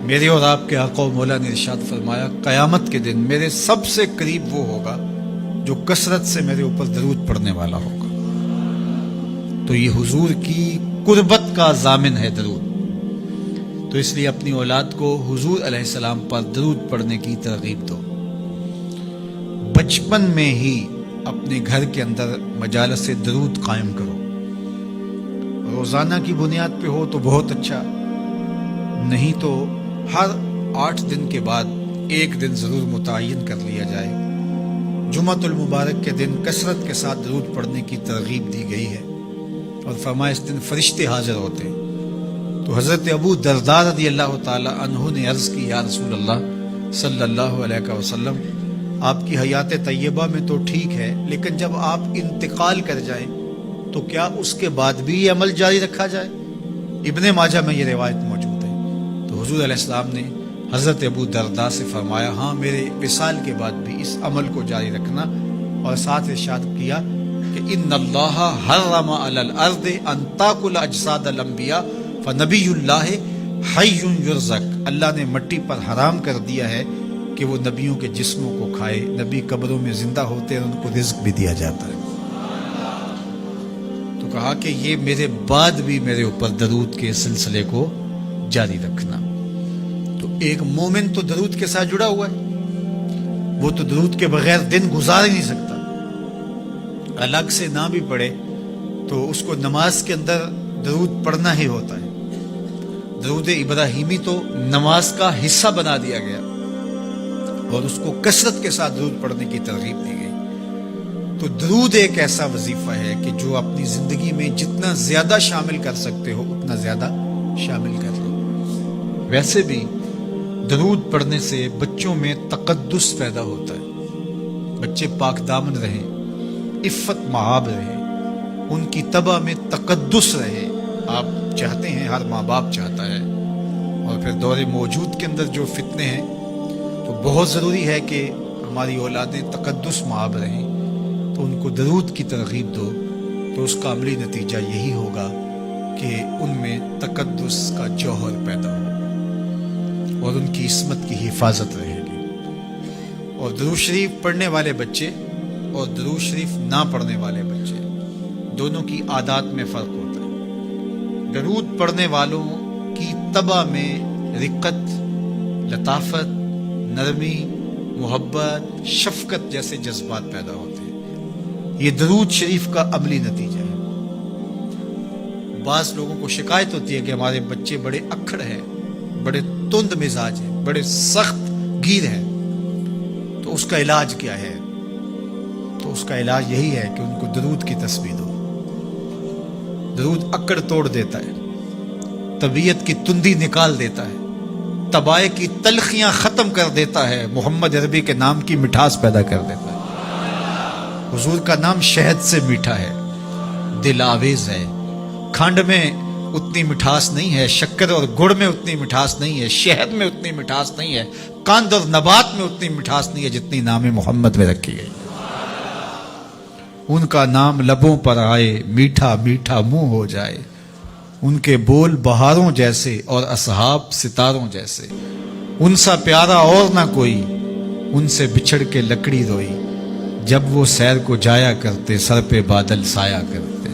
میرے اور آپ کے آقا و مولا نے ارشاد فرمایا قیامت کے دن میرے سب سے قریب وہ ہوگا جو کثرت سے میرے اوپر درود پڑھنے والا ہوگا. تو یہ حضور کی قربت کا ضامن ہے درود. تو اس لیے اپنی اولاد کو حضور علیہ السلام پر درود پڑھنے کی ترغیب دو. بچپن میں ہی اپنے گھر کے اندر مجالس درود قائم کرو. روزانہ کی بنیاد پہ ہو تو بہت اچھا، نہیں تو ہر 8 دن کے بعد ایک دن ضرور متعین کر لیا جائے. جمعۃ المبارک کے دن کثرت کے ساتھ درود پڑھنے کی ترغیب دی گئی ہے اور فرمایا اس دن فرشتے حاضر ہوتے ہیں. تو حضرت ابو درداء رضی اللہ تعالی عنہ نے عرض کی یا رسول اللہ صلی اللہ علیہ وسلم، آپ کی حیات طیبہ میں تو ٹھیک ہے، لیکن جب آپ انتقال کر جائیں تو کیا اس کے بعد بھی یہ عمل جاری رکھا جائے؟ ابن ماجہ میں یہ روایت موجود ہے. تو حضور علیہ السلام نے حضرت ابو درداء سے فرمایا ہاں میرے وصال کے بعد بھی اس عمل کو جاری رکھنا، اور ساتھ ارشاد کیا کہ ان اللہ حرم علی الارض ان تاکل اجساد الانبیاء فنبی اللہ حی یرزق. اللہ نے مٹی پر حرام کر دیا ہے کہ وہ نبیوں کے جسموں کو کھائے. نبی قبروں میں زندہ ہوتے ہیں، ان کو رزق بھی دیا جاتا ہے. تو کہا کہ یہ میرے بعد بھی میرے اوپر درود کے سلسلے کو جاری رکھنا. تو ایک مومن تو درود کے ساتھ جڑا ہوا ہے، وہ تو درود کے بغیر دن گزار ہی نہیں سکتا. الگ سے نہ بھی پڑھے تو اس کو نماز کے اندر درود پڑھنا ہی ہوتا ہے. درود ابراہیمی تو نماز کا حصہ بنا دیا گیا اور اس کو کثرت کے ساتھ درود پڑھنے کی ترغیب دی گئی. تو درود ایک ایسا وظیفہ ہے کہ جو اپنی زندگی میں جتنا زیادہ شامل کر سکتے ہو اتنا زیادہ شامل کر لو. ویسے بھی درود پڑھنے سے بچوں میں تقدس پیدا ہوتا ہے. بچے پاک دامن رہیں، عفت مآب رہیں، ان کی طبع میں تقدس رہے. آپ چاہتے ہیں، ہر ماں باپ چاہتا ہے. اور پھر دور موجود کے اندر جو فتنے ہیں تو بہت ضروری ہے کہ ہماری اولادیں تقدس مآب رہیں. تو ان کو درود کی ترغیب دو تو اس کا عملی نتیجہ یہی ہوگا کہ ان میں تقدس کا جوہر پیدا ہو اور ان کی عصمت کی حفاظت رہے گی. اور درود شریف پڑھنے والے بچے اور درود شریف نہ پڑھنے والے بچے دونوں کی عادات میں فرق ہوتا ہے. درود پڑھنے والوں کی طبع میں رقت، لطافت، نرمی، محبت، شفقت جیسے جذبات پیدا ہوتے ہیں. یہ درود شریف کا عملی نتیجہ ہے. بعض لوگوں کو شکایت ہوتی ہے کہ ہمارے بچے بڑے اکھڑ ہیں، بڑے تند مزاج ہیں، بڑے سخت گیر ہیں. تو اس کا علاج کیا ہے؟ تو اس کا علاج یہی ہے کہ ان کو درود کی تسبیح دو. درود اکڑ توڑ دیتا ہے، طبیعت کی تندی نکال دیتا ہے، طبائع کی تلخیاں ختم کر دیتا ہے، محمد عربی کے نام کی مٹھاس پیدا کر دیتا ہے. حضور کا نام شہد سے میٹھا ہے، دل آویز ہے. کھنڈ میں اتنی مٹھاس نہیں ہے، شکر اور گڑ میں اتنی مٹھاس نہیں ہے، شہد میں اتنی مٹھاس نہیں ہے، قند اور نبات میں اتنی مٹھاس نہیں ہے جتنی نام محمد میں رکھی گئی. ان کا نام لبوں پر آئے، میٹھا میٹھا منہ ہو جائے. ان کے بول بہاروں جیسے اور اصحاب ستاروں جیسے. ان سا پیارا اور نہ کوئی، ان سے بچھڑ کے لکڑی روئی. جب وہ سیر کو جایا کرتے، سر پہ بادل سایا کرتے.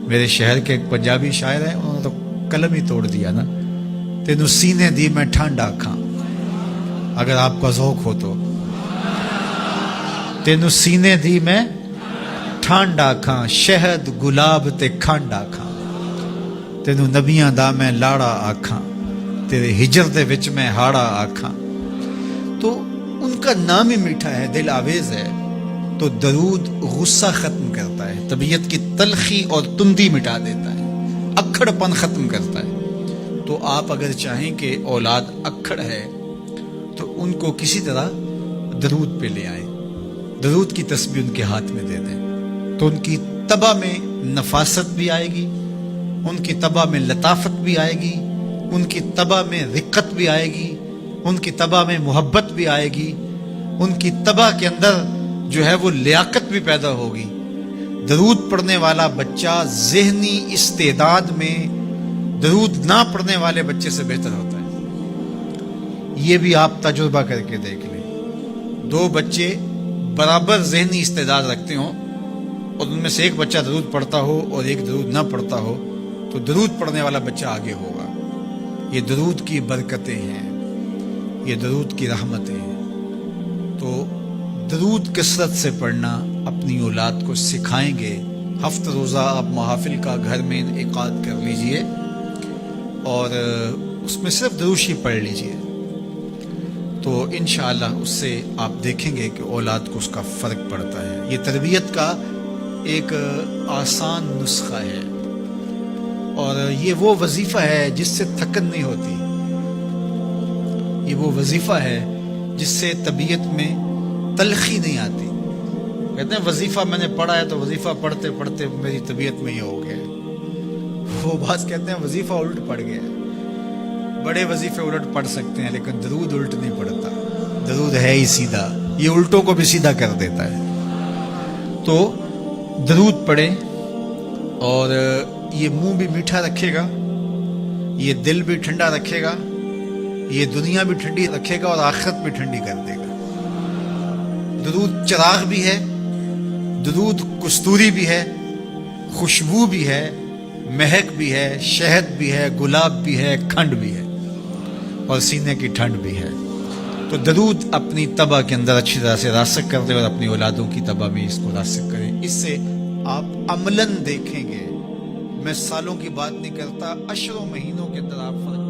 میرے شہر کے ایک پنجابی شاعر ہیں، انہوں نے تو قلم ہی توڑ دیا نا. تینوں سینے دی میں ٹھنڈ آکھاں، اگر آپ کا ذوق ہو تو. تینوں سینے دی میں ٹھنڈ آکھاں، شہد گلاب تے کھنڈ آکھاں. تینوں نبیاں دا میں لاڑا آکھاں، تیرے ہجر دے وچ میں ہاڑا آکھاں. تو ان کا نام ہی میٹھا ہے، دل آویز ہے. تو درود غصہ ختم کرتا ہے، طبیعت کی تلخی اور تندی مٹا دیتا ہے، اکھڑ پن ختم کرتا ہے. تو آپ اگر چاہیں کہ اولاد اکھڑ ہے تو ان کو کسی طرح درود پہ لے آئیں، درود کی تسبیح ان کے ہاتھ میں دے دیں. تو ان کی طبع میں نفاست بھی آئے گی، ان کی طبع میں لطافت بھی آئے گی، ان کی طبع میں رقت بھی آئے گی، ان کی طبع میں محبت بھی آئے گی، ان کی طبع کے اندر جو ہے وہ لیاقت بھی پیدا ہوگی. درود پڑھنے والا بچہ ذہنی استعداد میں درود نہ پڑھنے والے بچے سے بہتر ہوتا ہے. یہ بھی آپ تجربہ کر کے دیکھ لیں. دو بچے برابر ذہنی استعداد رکھتے ہوں اور ان میں سے ایک بچہ درود پڑھتا ہو اور ایک درود نہ پڑھتا ہو تو درود پڑھنے والا بچہ آگے ہوگا. یہ درود کی برکتیں ہیں, یہ درود کی رحمتیں ہیں. تو درود کثرت سے پڑھنا اپنی اولاد کو سکھائیں گے. ہفتہ روزہ آپ محافل کا گھر میں انعقاد کر لیجئے اور اس میں صرف درود شریف پڑھ لیجئے, تو انشاءاللہ اس سے آپ دیکھیں گے کہ اولاد کو اس کا فرق پڑتا ہے. یہ تربیت کا ایک آسان نسخہ ہے اور یہ وہ وظیفہ ہے جس سے تھکن نہیں ہوتی. یہ وہ وظیفہ ہے جس سے طبیعت میں تلخی نہیں آتی. کہتے ہیں وظیفہ میں نے پڑھا ہے تو وظیفہ پڑھتے پڑھتے میری طبیعت میں یہ ہو گیا. وہ بات کہتے ہیں وظیفہ الٹ پڑ گیا. بڑے وظیفے الٹ پڑھ سکتے ہیں لیکن درود الٹ نہیں پڑتا. درود ہے ہی سیدھا, یہ الٹوں کو بھی سیدھا کر دیتا ہے. تو درود پڑھیں اور یہ منہ بھی میٹھا رکھے گا, یہ دل بھی ٹھنڈا رکھے گا, یہ دنیا بھی ٹھنڈی رکھے گا اور آخرت بھی ٹھنڈی کر دے گا. درود چراغ بھی ہے, درود کستوری بھی ہے, خوشبو بھی ہے, مہک بھی ہے, شہد بھی ہے, گلاب بھی ہے, کھنڈ بھی ہے اور سینے کی ٹھنڈ بھی ہے. تو درود اپنی طبع کے اندر اچھی طرح سے راسخ کر دیں اور اپنی اولادوں کی طبع میں اس کو راسخ کریں. اس سے آپ عملاً دیکھیں گے, میں سالوں کی بات نہیں کرتا, اشروں مہینوں کے اندر آپ فرق